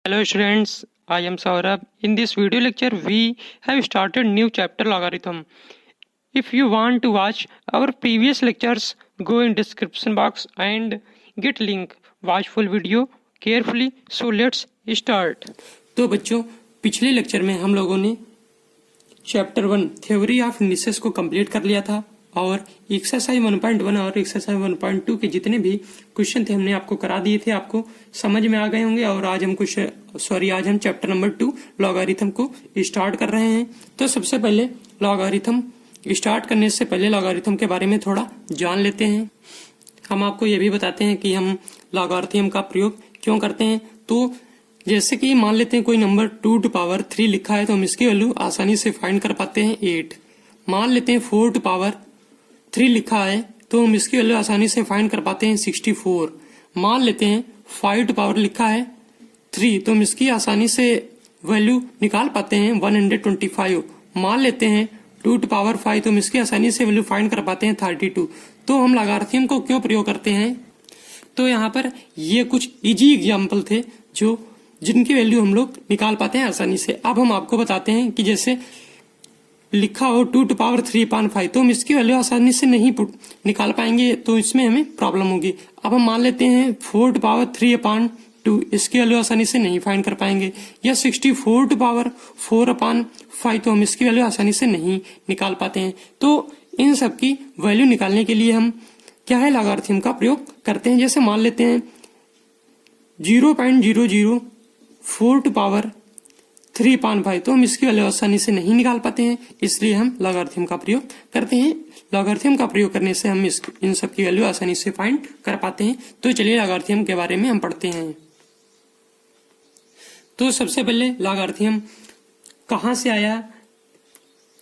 Hello students, I am Saurabh. In this video lecture, we have started new chapter logarithm. If you want to watch our previous lectures, go in description box and get link. Watch full video carefully. So let's start. तो बच्चों, पिछले lecture में हम लोगों ने chapter 1 theory of indices को complete कर लिया था और एक्सरसाइज 1.1 और एक्सरसाइज 1.2 के जितने भी क्वेश्चन थे हमने आपको करा दिए थे, आपको समझ में आ गए होंगे। और आज हम चैप्टर नंबर 2 लॉगरिथम को स्टार्ट कर रहे हैं। तो सबसे पहले लॉगरिथम स्टार्ट करने से पहले लॉगरिथम के बारे में थोड़ा जान लेते हैं। हम आपको ये भी बताते हैं कि हम लॉगरिथम का प्रयोग क्यों करते हैं। तो जैसे कि मान लेते हैं कोई नंबर 2 टू पावर 3 लिखा है तो हम इसकी वैल्यू आसानी से फाइंड कर पाते हैं 8। मान लेते हैं 4 टू पावर 3 लिखा है तो हम इसकी वैल्यू आसानी से फाइंड कर पाते हैं 64। मान लेते हैं 5 टू पावर लिखा है 3 तो हम इसकी आसानी से वैल्यू निकाल पाते हैं 125। मान लेते हैं 2 टू पावर 5 तो हम इसकी आसानी से वैल्यू फाइंड कर पाते हैं 32। तो हम लॉगरिथम को क्यों प्रयोग करते हैं? तो यहाँ पर ये कुछ इजी एग्जाम्पल थे जिनकी वैल्यू हम लोग निकाल पाते हैं आसानी से। अब हम आपको बताते हैं कि जैसे लिखा हो 2 टू पावर 3/5 तो हम इसकी वैल्यू आसानी से नहीं निकाल पाएंगे, तो इसमें हमें प्रॉब्लम होगी। अब हम मान लेते हैं 4 टू पावर 3/2 इसकी वैल्यू आसानी से नहीं फाइंड कर पाएंगे, या 64 टू पावर 4/5 तो हम इसकी वैल्यू आसानी से नहीं निकाल पाते हैं। तो इन सब की वैल्यू निकालने के लिए हम क्या है लॉगरिथम का प्रयोग करते हैं। जैसे मान लेते हैं 0.004 टू पावर 3/5 तो हम इसकी वैल्यू आसानी से नहीं निकाल पाते हैं, इसलिए हम लॉगरिथम का प्रयोग करते हैं। लॉगरिथम का प्रयोग करने से हम इन सब की वैल्यू आसानी से फाइंड कर पाते हैं। तो चलिए लॉगरिथम के बारे में हम पढ़ते हैं। तो सबसे पहले लॉगरिथम कहाँ से आया,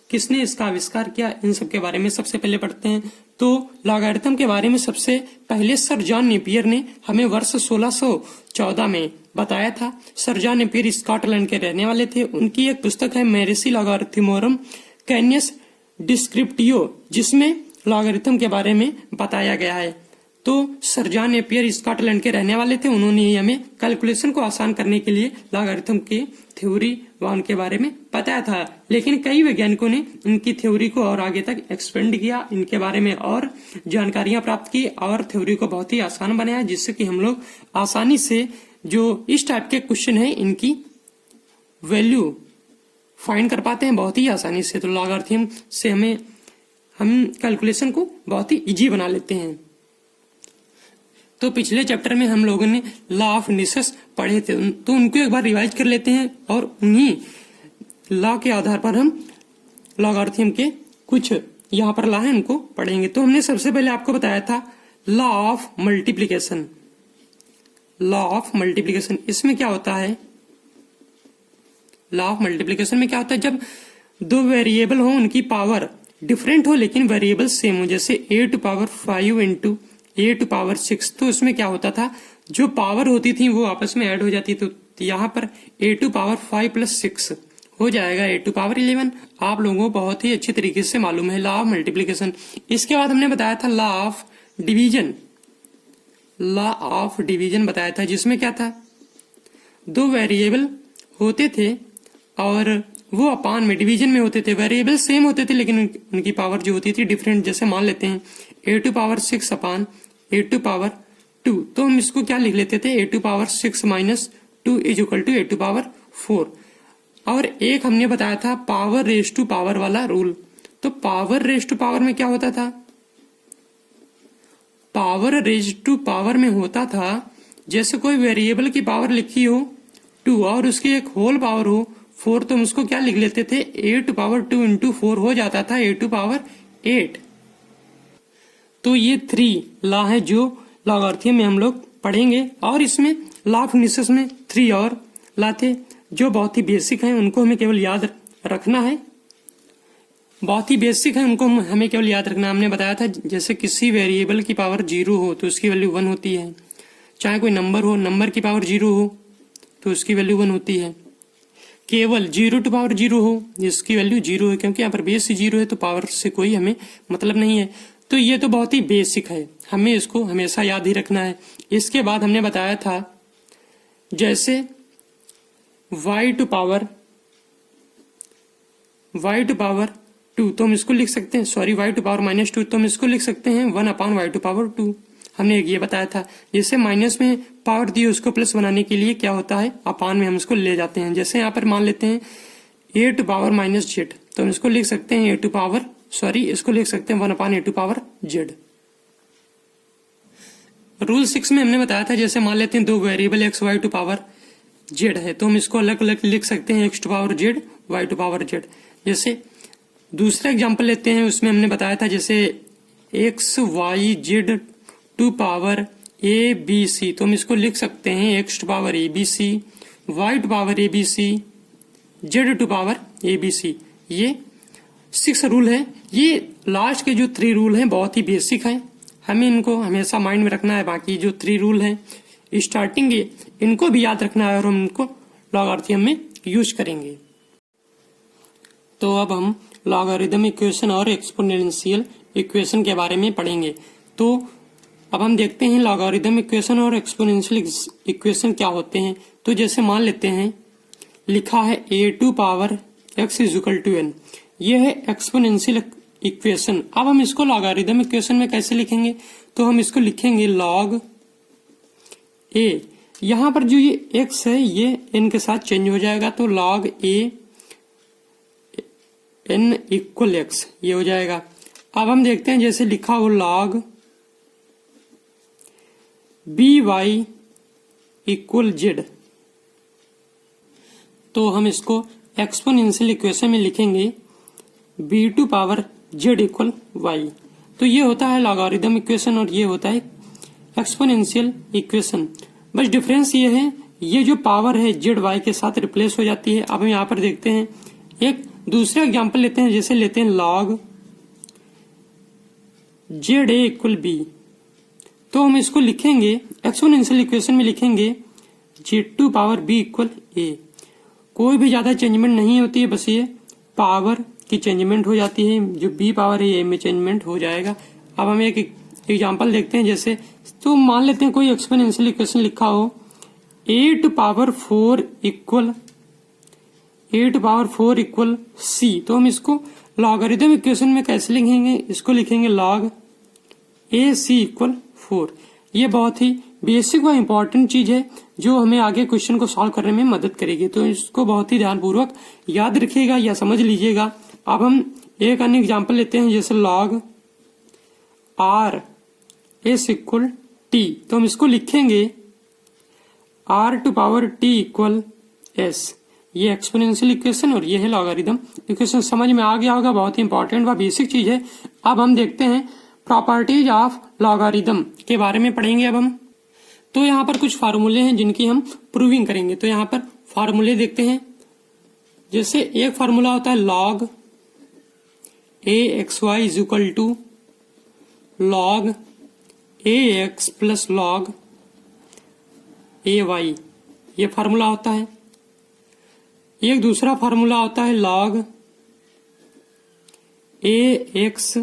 किसने इसका आविष्कार किया, इन सब के बारे में सबसे पहले पढ़ते हैं। तो लॉगरिथम के बारे में सबसे पहले सर जॉन नेपियर ने हमें वर्ष 1614 में बताया था। सर जॉन नेपियर स्कॉटलैंड के रहने वाले थे। उनकी एक पुस्तक है मेरेसी लॉगरिथमोरम कैनियस डिस्क्रिप्टियो, जिसमें लॉगरिथम के बारे में बताया गया है। तो सर जॉन नेपियर स्कॉटलैंड के रहने वाले थे। उन्होंने ही हमें कैलकुलेशन को आसान करने के लिए लॉगरिथम के थ्योरी व उनके बारे में बताया था। लेकिन कई वैज्ञानिकों ने इनकी थ्योरी को और आगे तक एक्सपेंड किया, इनके बारे में और जानकारियां प्राप्त की और थ्योरी को बहुत ही आसान बनाया, जिससे कि हम लोग आसानी से जो इस टाइप के क्वेश्चन है इनकी वैल्यू फाइंड कर पाते हैं बहुत ही आसानी से। तो लॉगरिथम से हम कैलकुलेशन को बहुत ही इजी बना लेते हैं। तो पिछले चैप्टर में हम लोगों ने लॉ ऑफ इंडिसेस पढ़े थे, तो उनको एक बार रिवाइज कर लेते हैं और उन्हीं लॉ के आधार पर हम लॉगरिथम के कुछ यहाँ पर लॉ है उनको पढ़ेंगे। तो हमने सबसे पहले आपको बताया था law of multiplication. Law of multiplication इसमें क्या होता है? लॉ ऑफ मल्टीप्लिकेशन में क्या होता है, जब दो वेरिएबल हो उनकी पावर डिफरेंट हो लेकिन वेरिएबल सेम हो, जैसे a to power 5 into a to power 6, तो इसमें क्या होता था, जो पावर होती थी वो आपस में ऐड हो जाती। तो यहाँ पर a टू पावर 5 प्लस 6 हो जाएगा a टू पावर 11। आप लोगों को बहुत ही अच्छी तरीके से मालूम है लॉ ऑफ मल्टीप्लिकेशन। इसके बाद हमने बताया था law of division. Law of division बताया था, जिसमें क्या था, दो वेरिएबल होते थे और वो अपान में डिवीजन में होते थे। वेरिएबल सेम होते थे लेकिन उनकी पावर जो होती थी डिफरेंट। जैसे मान लेते हैं a to power 6 upon a to power 2, तो हम इसको क्या लिख लेते थे, a to power 6 minus 2 is equal to a to power 4। और एक हमने बताया था पावर रेज टू पावर वाला रूल। तो पावर रेज टू पावर में क्या होता था, पावर रेज टू पावर में होता था जैसे कोई वेरिएबल की पावर लिखी हो 2 और उसकी एक होल पावर हो 4, तो हम उसको क्या लिख लेते थे, a टू पावर 2 इंटू 4 हो जाता था a टू पावर 8। तो ये 3 लॉ है जो लॉगरिथम में हम लोग पढ़ेंगे। और इसमें लॉ ऑफ इंडिसेस में 3 और लॉ थे जो बहुत ही बेसिक हैं, उनको हमें केवल याद रखना है। बहुत ही बेसिक है, उनको हमें केवल याद रखना। हमने बताया था जैसे किसी वेरिएबल की पावर 0 हो तो उसकी वैल्यू 1 होती है, चाहे कोई नंबर हो, नंबर की पावर 0 हो तो उसकी वैल्यू 1 होती है। केवल 0 टू पावर 0 हो इसकी वैल्यू 0 है, क्योंकि यहाँ पर बेस 0 है तो पावर से कोई हमें मतलब नहीं है। तो ये तो बहुत ही बेसिक है, हमें इसको हमेशा याद ही रखना है। इसके बाद हमने बताया था जैसे y टू पावर 2, तो हम इसको लिख सकते हैं, सॉरी y टू पावर -2, तो हम इसको लिख सकते हैं 1/y टू पावर 2। हमने ये बताया था, जैसे माइनस में पावर दी उसको प्लस बनाने के लिए क्या होता है, अपान में हम इसको ले जाते हैं। जैसे यहाँ पर मान लेते हैं a टू पावर -z, तो हम इसको लिख सकते हैं इसको लिख सकते हैं 1/a to power z। Rule 6 में हमने बताया था, जैसे मान लेते हैं दो variable x y to power z है, तो हम इसको अलग अलग लिख सकते हैं x to power z, y to power z। जैसे दूसरा एग्जांपल लेते हैं, उसमें हमने बताया था जैसे x y z to power a b c, तो हम इसको लिख सकते हैं x to power a b c, y to power a b c, z to power a b c। ये 6 रूल है। ये लास्ट के जो 3 रूल हैं बहुत ही बेसिक हैं, हमें इनको हमेशा माइंड में रखना है। बाकी जो 3 रूल हैं स्टार्टिंग के, इनको भी याद रखना है और हम इनको लॉगरिथम में यूज करेंगे। तो अब हम लॉगरिथम इक्वेशन और एक्सपोनेंशियल इक्वेशन के बारे में पढ़ेंगे। तो अब हम देखते हैं लॉगरिथम इक्वेशन और एक्सपोनेंशियल इक्वेशन क्या होते हैं। तो जैसे मान लेते हैं लिखा है a to power x is equal to n, ये है एक्सपोनेंशियल इक्वेशन। अब हम इसको लॉगरिथम इक्वेशन में कैसे लिखेंगे, तो हम इसको लिखेंगे log a, यहाँ पर जो ये x है ये n के साथ चेंज हो जाएगा, तो log a n equal x ये हो जाएगा। अब हम देखते हैं जैसे लिखा हो log by इक्वल z, तो हम इसको एक्सपोनेंशियल इक्वेशन में लिखेंगे b to power z equal y। तो ये होता है लॉगरिथम इक्वेशन और ये होता है एक्सपोनेंशियल इक्वेशन। बस डिफरेंस ये है, ये जो पावर है z y के साथ रिप्लेस हो जाती है। अब हम यहाँ पर देखते हैं एक दूसरा एग्जांपल लेते हैं, जैसे लेते हैं log z a equal b, तो हम इसको लिखेंगे एक्सपोनेंशियल इक्वेशन में लिखेंगे z to power b equal a। कोई भी ज्यादा चेंजमेंट नहीं होती है, बस ये पावर की चेंजमेंट हो जाती है, जो b पावर है a में चेंजमेंट हो जाएगा। अब हम एक एग्जांपल देखते हैं, जैसे तो मान लेते हैं कोई एक्सपोनेंशियल इक्वेशन लिखा हो a to power 4 equal c, तो हम इसको लॉगरिथम इक्वेशन में कैसे लिखेंगे, इसको लिखेंगे log a c इक्वल 4। ये बहुत ही बेसिक व इम्पोर्टेंट चीज है जो हमें आगे क्वेश्चन को सॉल्व करने में मदद करेगी, तो इसको बहुत ही ध्यानपूर्वक याद रखिएगा या समझ लीजिएगा। अब हम एक अन्य एग्जांपल लेते हैं, जैसे log r s equal t, तो हम इसको लिखेंगे r to power t equal s। ये एक्सपोनेंशियल इक्वेशन और ये है लॉगरिथम इक्वेशन। समझ में आ गया होगा, बहुत ही इंपॉर्टेंट व बेसिक चीज है। अब हम देखते हैं प्रॉपर्टीज ऑफ लॉगरिथम के बारे में पढ़ेंगे। अब हम तो यहाँ पर कुछ फार्मूले हैं जिनकी हम प्रूविंग करेंगे। तो यहाँ पर फार्मूले देखते हैं, जैसे एक फार्मूला होता है log a x y is equal to log a x plus log a y, ये फार्मूला होता है। एक दूसरा फार्मूला होता है log a x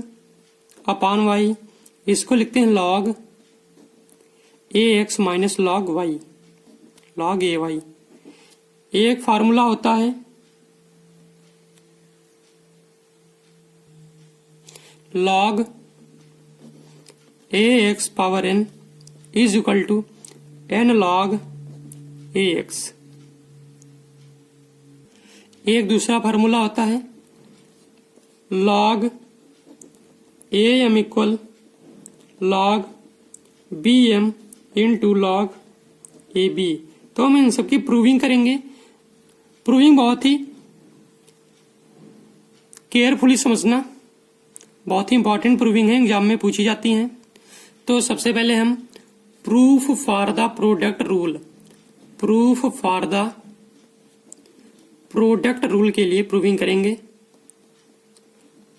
upon y, इसको लिखते हैं log a x minus log y, log a y। एक फार्मूला होता है log a x power n is equal to n log a x। एक दूसरा फार्मूला होता है log a m equal log b m into log a b. तो हम इन सबकी प्रूविंग करेंगे। प्रूविंग बहुत ही केयरफुली समझना, बहुत ही इंपॉर्टेंट प्रूविंग है, एग्जाम में पूछी जाती हैं। तो सबसे पहले हम proof for the product rule, proof for the product rule के लिए प्रूविंग करेंगे,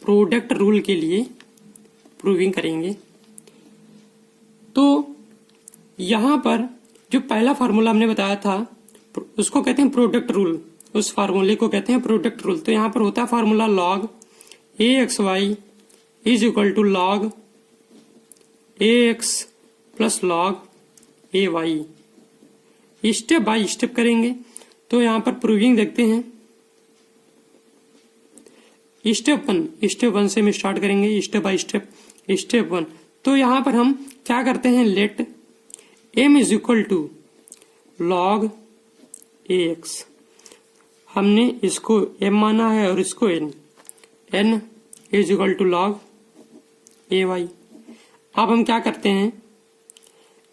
प्रोडक्ट रूल के लिए प्रूविंग करेंगे। तो यहां पर जो पहला फार्मूला हमने बताया था उसको कहते हैं प्रोडक्ट रूल, उस फार्मूले को कहते हैं प्रोडक्ट रूल। तो यहां पर होता है formula log a x y is equal to log a x plus log a y। Step by step करेंगे। तो यहाँ पर प्रूविंग देखते हैं। स्टेप वन से हम स्टार्ट करेंगे, step by step. Step one, तो यहाँ पर हम क्या करते हैं, let m is equal to log ax। हमने इसको m माना है और इसको n is equal to log ay। अब हम क्या करते हैं,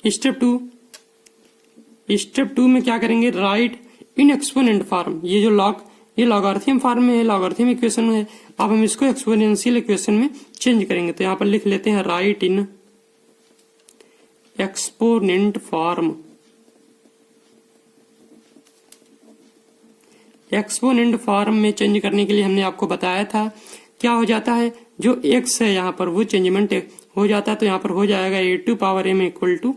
स्टेप टू में क्या करेंगे, राइट इन एक्सपोनेंट फॉर्म। ये लॉगरिथम फॉर्म में है, लॉगरिथम इक्वेशन में है। अब हम इसको एक्सपोनेंशियल इक्वेशन में चेंज करेंगे, तो यहाँ पर लिख लेते हैं राइट इन एक्सपोनेंट फॉर्म। एक्सपोनेंट फॉर्म में चेंज करने के लिए हमने आपको बताया था क्या हो जाता है, जो x है यहाँ पर वो चेंजमेंट हो जाता है। तो यहाँ पर हो जाएगा a to power m equal to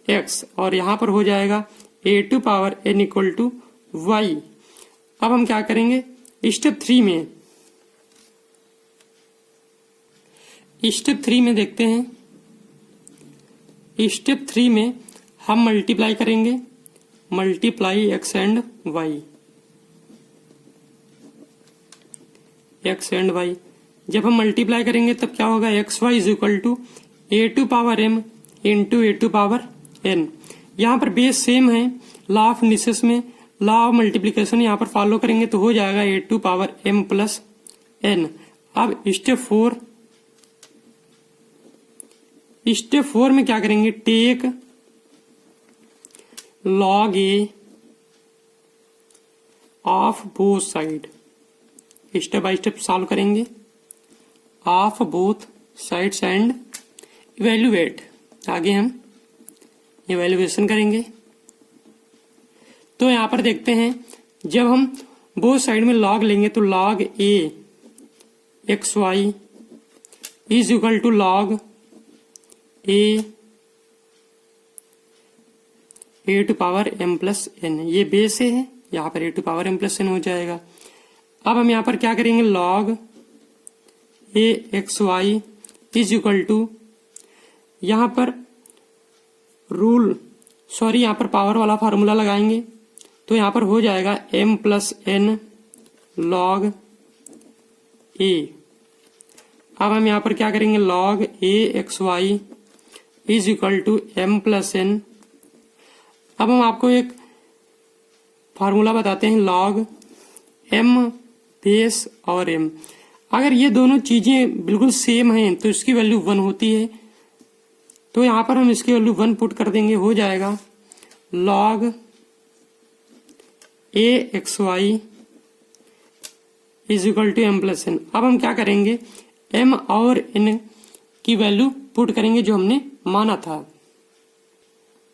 x, और यहाँ पर हो जाएगा a to power n equal to y। अब हम क्या करेंगे, स्टेप थ्री में देखते हैं। स्टेप 3 में हम मल्टीप्लाई करेंगे, मल्टीप्लाई x एंड y। जब हम मल्टीप्लाई करेंगे तब क्या होगा, x y is equal to a to power m into a to power n। यहाँ पर बेस सेम है, लॉ ऑफ निसेस में लॉ ऑफ मल्टीप्लीकेशन यहाँ पर फॉलो करेंगे तो हो जाएगा a to power m plus n। अब स्टेप फोर में क्या करेंगे, take log a of both side. Step by step solve करेंगे, of both sides and evaluate. आगे हम इवेल्युएशन करेंगे। तो यहां पर देखते हैं, जब हम बोथ साइड में log लेंगे तो log a x y is equal to log a to power m plus n। ये बेस है, यहाँ पर a to power m plus n हो जाएगा। अब हम यहाँ पर क्या करेंगे, log a x y is equal to, यहाँ पर यहाँ पर पावर वाला फार्मूला लगाएंगे तो यहाँ पर हो जाएगा m plus n log a। अब हम यहाँ पर क्या करेंगे, log a x y is equal to m plus n। अब हम आपको एक फार्मूला बताते हैं, log m बेस और m। अगर ये दोनों चीजें बिल्कुल सेम हैं तो इसकी वैल्यू 1 होती है। तो यहाँ पर हम इसकी वैल्यू 1 पुट कर देंगे, हो जाएगा log a x y is equal to m plus n। अब हम क्या करेंगे, m और n की वैल्यू पुट करेंगे जो हमने माना था।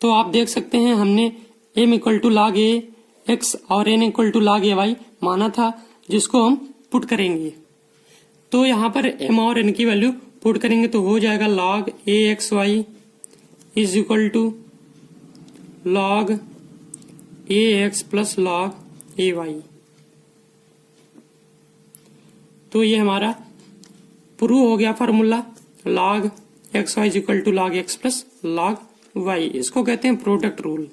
तो आप देख सकते हैं हमने m equal to log a x और n equal to log a y माना था, जिसको हम पुट करेंगे। तो यहाँ पर m और n की वैल्यू पुट करेंगे तो हो जाएगा log a x y is equal to log a x plus log a y। तो ये हमारा प्रूव हो गया formula, log x y is equal to log x plus log y। इसको कहते हैं प्रोडक्ट रूल।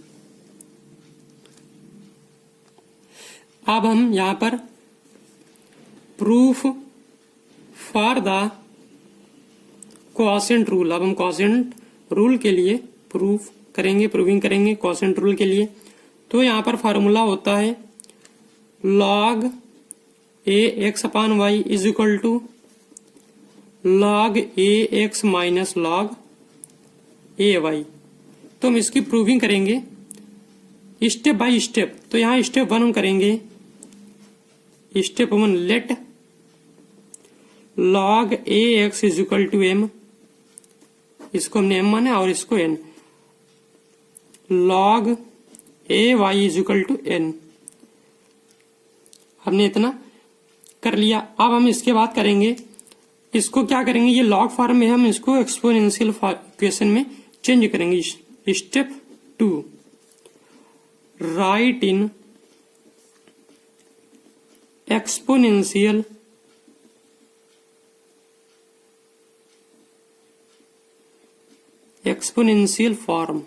अब हम यहाँ पर proof for the quotient rule. अब हम क्वोशिएंट रूल के लिए प्रूविंग करेंगे क्वोशिएंट रूल के लिए। तो यहाँ पर फार्मूला होता है log a x upon y is equal to log a x minus log a y। तो हम इसकी प्रूविंग करेंगे स्टेप बाय स्टेप। तो यहाँ स्टेप 1 हम करेंगे, step 1 let log a x is equal to m। इसको हमने m माना और इसको n। log a y is equal to n। हमने इतना कर लिया। अब हम इसके बाद करेंगे, इसको क्या करेंगे, ये log फॉर्म में हम इसको एक्सपोनेंशियल इक्वेशन में चेंज करेंगे। Step 2 right in exponential form.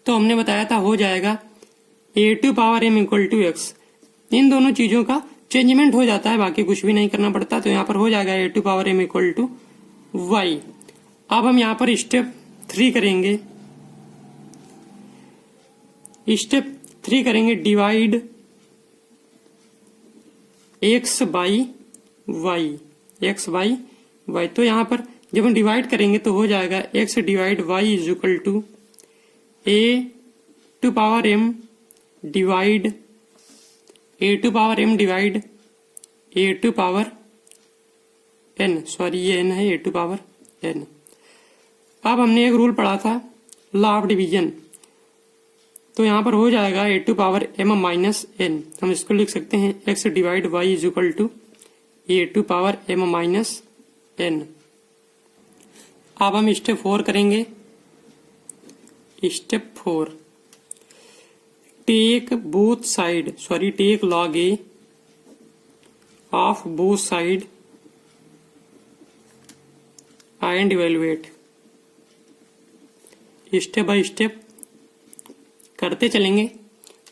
तो हमने बताया था हो जाएगा a⁴m इक्वल टू एक्स। इन दोनों चीजों का चेंजमेंट हो जाता है, बाकी कुछ भी नहीं करना पड़ता। तो यहाँ पर हो जाएगा a⁴m इक्वल टू वाई। अब हम यहाँ पर स्टेप 3 करेंगे। स्टेप 3 करेंगे divide x by y, x by y. तो यहाँ पर जब हम डिवाइड करेंगे तो हो जाएगा x divide y is equal to a⁴m divide a⁴m divide a⁴n, sorry ये n है, a⁴n। अब हमने एक रूल पढ़ा था लॉ ऑफ डिवीजन, तो यहाँ पर हो जाएगा a⁴m माइनस n। हम इसको लिख सकते हैं x divide y is equal to a⁴m minus n। अब हम स्टेप 4 करेंगे। Step 4, take both side, sorry take log a of both side and evaluate. Step by step करते चलेंगे।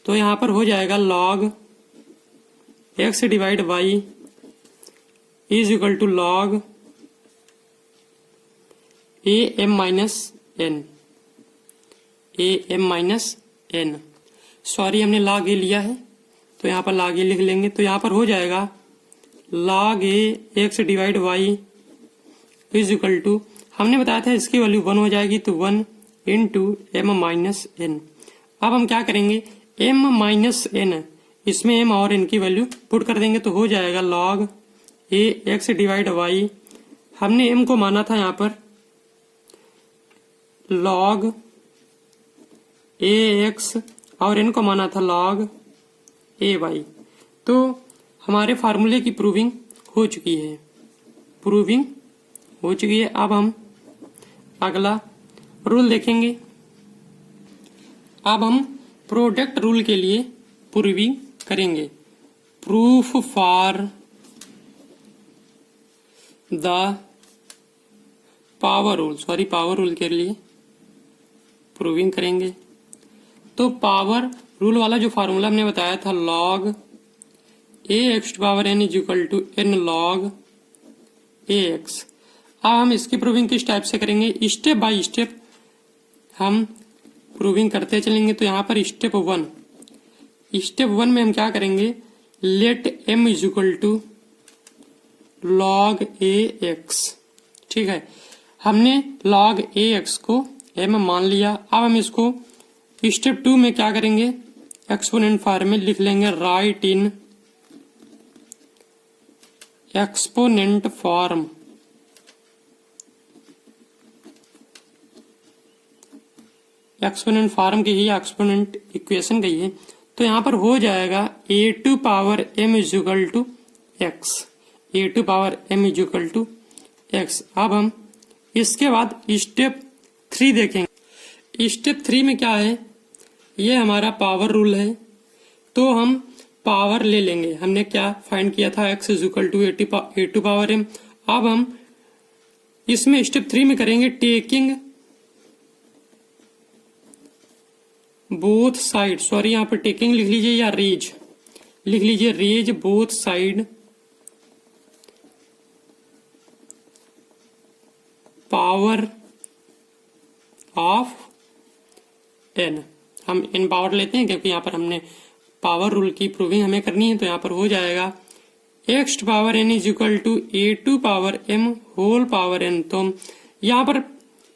तो यहाँ पर हो जाएगा log x divide y is equal to log am minus n, am minus n। Sorry हमने log a लिया है, तो यहाँ पर log a लिख लेंगे। तो यहाँ पर हो जाएगा log a x divide y is equal to, हमने बताया था इसकी वैल्यू 1 हो जाएगी, तो 1 इंटू m माइनस n। अब हम क्या करेंगे, m माइनस n, इसमें m और n की वैल्यू पुट कर देंगे, तो हो जाएगा log a x divide y. हमने m को माना था यहाँ पर log a x और n को माना था log a y। तो हमारे फार्मूले की प्रूविंग हो चुकी है, प्रूविंग हो चुकी है। अब हम अगला रूल देखेंगे। अब हम प्रोडक्ट रूल के लिए प्रूविंग करेंगे। Proof for the power rule, sorry power rule के लिए प्रूविंग करेंगे। तो पावर रूल वाला जो फार्मूला हमने बताया था log ax⁴n is equal to n log ax। अब हम इसकी प्रूविंग किस टाइप से करेंगे, स्टेप बाय स्टेप हम प्रूविंग करते चलेंगे। तो यहाँ पर स्टेप 1 में हम क्या करेंगे, let m is equal to log ax। ठीक है, हमने log ax को m मान लिया। अब हम इसको स्टेप 2 में क्या करेंगे, एक्सपोनेंट फॉर्म में लिख लेंगे, राइट इन एक्सपोनेंट फॉर्म। एक्सपोनेंट फॉर्म की ही एक्सपोनेंट इक्वेशन गई है। तो यहाँ पर हो जाएगा a⁴m is equal to x, a⁴m is equal to x. अब हम इसके बाद स्टेप 3 देखेंगे। स्टेप 3 में क्या है, ये हमारा पावर रूल है, तो हम पावर ले लेंगे। हमने क्या फाइंड किया था, x is equal to a⁴m। अब हम इसमें स्टेप 3 में करेंगे टेकिंग बोथ साइड, सॉरी यहाँ पर टेकिंग लिख लीजिए या रेज लिख लीजिए, raise both side power of n। हम n पावर लेते हैं क्योंकि यहाँ पर हमने पावर रूल की प्रूविंग हमें करनी है। तो यहाँ पर हो जाएगा x⁴n is equal to a⁴m whole power n। तो हम यहाँ पर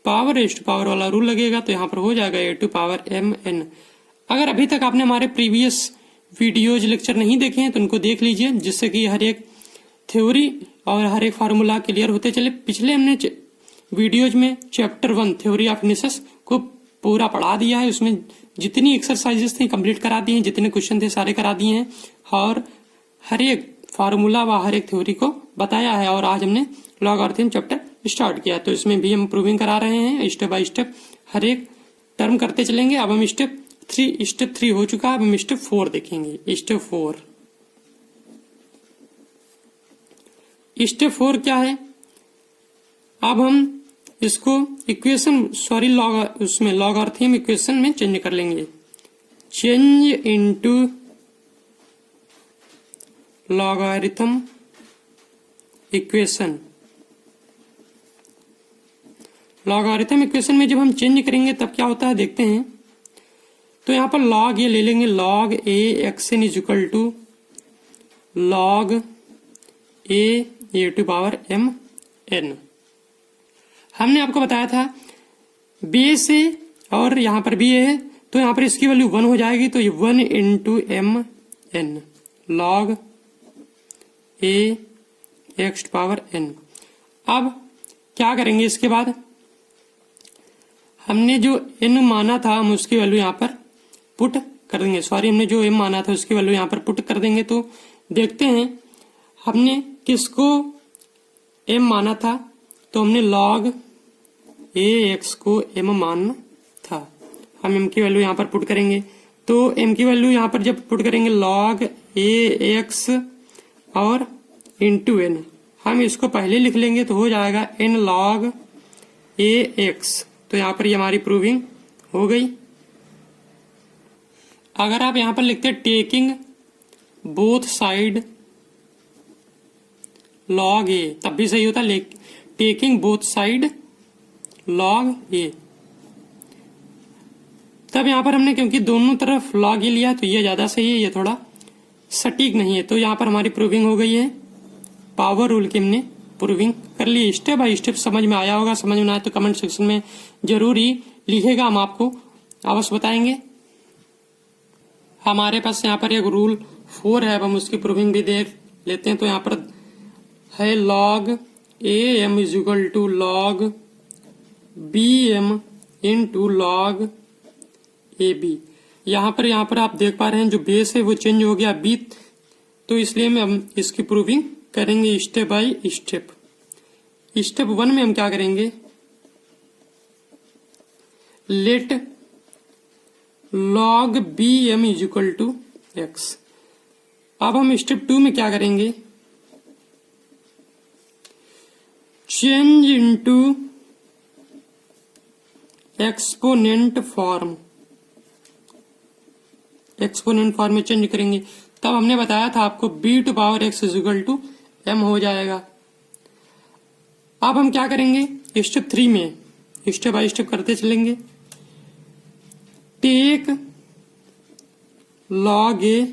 पावर रेस्ट पावर वाला रूल लगेगा, तो यहाँ पर हो जाएगा a⁴m n। अगर अभी तक आपने हमारे प्रीवियस वीडियोज लेक्चर नहीं देखे हैं तो उनको देख लीजिए, जिससे कि हर एक थ्योरी और हर एक फार्मूला क्लियर होते चले। पिछले हमने वीडियोज में चैप्टर 1 थ्योरी ऑफ निसेस को पूरा पढ़ा दिया है, उसमें जितनी एक्सरसाइजेस थी कंप्लीट करा दी हैं, जितने क्वेश्चन थे सारे करा दिए हैं और हर एक फार्मूला व हर एक थ्योरी को बताया है। और आज हमने लॉगरिथम चैप्टर स्टार्ट किया, तो इसमें भी हम प्रूविंग करा रहे हैं स्टेप बाय स्टेप, हर एक टर्म करते चलेंगे। अब हम स्टेप 3 हो चुका है, अब हम स्टेप 4 देखेंगे। स्टेप 4 क्या है, अब हम इसको इक्वेशन उसमें लॉगरिथम इक्वेशन में चेंज कर लेंगे। Change into logarithm equation. Logarithm equation में जब हम चेंज करेंगे तब क्या होता है देखते हैं। तो यहाँ पर लॉग ये ले लेंगे, log a x n is equal to log a to power m n. हमने आपको बताया था बेस ए और यहाँ पर भी ए है, तो यहाँ पर इसकी वैल्यू 1 हो जाएगी, तो ये 1 into m n log a x to power n. अब क्या करेंगे इसके बाद, हमने जो n माना था हम उसकी वैल्यू यहाँ पर पुट कर देंगे। हमने जो m माना था उसकी वैल्यू यहाँ पर पुट कर देंगे। तो देखते हैं हमने किसको m माना था, तो हमने log a x को m माना था। हम m की वैल्यू यहाँ पर पुट करेंगे, तो m की वैल्यू यहाँ पर जब पुट करेंगे log a x और इंटू n, हम इसको पहले लिख लेंगे तो हो जाएगा n log a x। तो यहाँ पर ये हमारी प्रूविंग हो गई। अगर आप यहाँ पर लिखते taking both side log a तब भी सही होता, taking both side log a। तब यहाँ पर हमने क्योंकि दोनों तरफ log a लिया तो ये ज्यादा सही है, ये थोड़ा सटीक नहीं है। तो यहाँ पर हमारी प्रूविंग हो गई है। पावर रूल की हमने प्रूविंग कर ली। स्टेप बाय स्टेप समझ में आया होगा, समझ में आए तो कमेंट सेक्शन में जरूर ही लिखेगा, हम आपको अवश्य बताएंगे। हमारे पास यहाँ पर एक रूल 4 है, अब हम उसकी प्रूविंग भी देख लेते हैं। तो यहाँ पर है log a m is equal to log b m into log a b। यहाँ पर आप देख पा रहे हैं जो बेस है वो चेंज हो गया b, तो इसलिए हम इसकी प्रूविंग करेंगे स्टेप बाय स्टेप। स्टेप 1 में हम क्या करेंगे, let log b m is equal to x। अब हम स्टेप 2 में क्या करेंगे, change into exponent form. Exponent form में चेंज करेंगे। तब हमने बताया था आपको b to power x is equal to m हो जाएगा। अब हम क्या करेंगे स्टेप 3 में, स्टेप बाय स्टेप करते चलेंगे। Take log a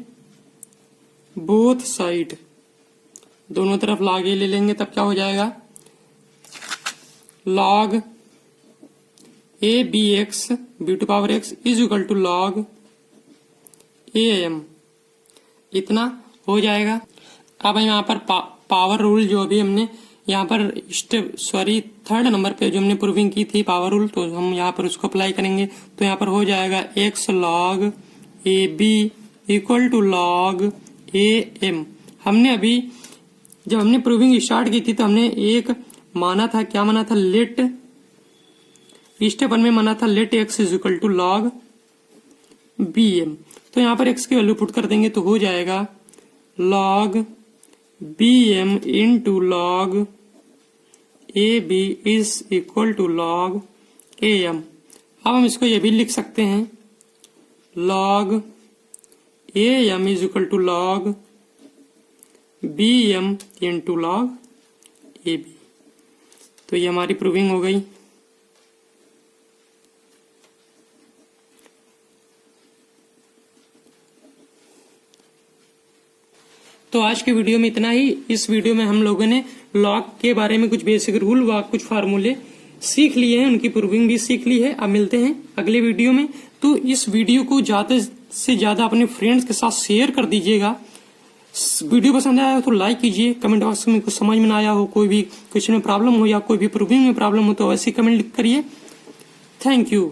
both side, दोनों तरफ log a ले लेंगे, तब क्या हो जाएगा log a b x b to power x is equal to log a m, इतना हो जाएगा। अब यहाँ पर पावर रूल जो अभी हमने यहाँ पर थर्ड नंबर पे जो हमने प्रूविंग की थी पावर रूल, तो हम यहाँ पर उसको अप्लाई करेंगे। तो यहाँ पर हो जाएगा x log a b equal to log a m। हमने अभी जब हमने प्रूविंग स्टार्ट की थी तो हमने एक माना था, क्या माना था, लेट, स्टेप 1 में माना था let x is equal to log b m। तो यहाँ पर x की वैल्यू पुट कर देंगे तो हो जाएगा log b m into log a b is equal to log a m। अब हम इसको ये भी लिख सकते हैं log a m is equal to log b m into log a b। तो ये हमारी प्रूविंग हो गई। तो आज के वीडियो में इतना ही। इस वीडियो में हम लोगों ने लॉग के बारे में कुछ बेसिक रूल व कुछ फार्मूले सीख लिए हैं, उनकी प्रूविंग भी सीख ली है। अब मिलते हैं अगले वीडियो में। तो इस वीडियो को ज्यादा से ज्यादा अपने फ्रेंड्स के साथ शेयर कर दीजिएगा। वीडियो पसंद आया हो तो लाइक कीजिए। कमेंट बॉक्स में कुछ समझ में ना आया हो, कोई भी क्वेश्चन में प्रॉब्लम हो या कोई भी प्रूविंग में प्रॉब्लम हो तो वैसे कमेंट करिए। Thank you.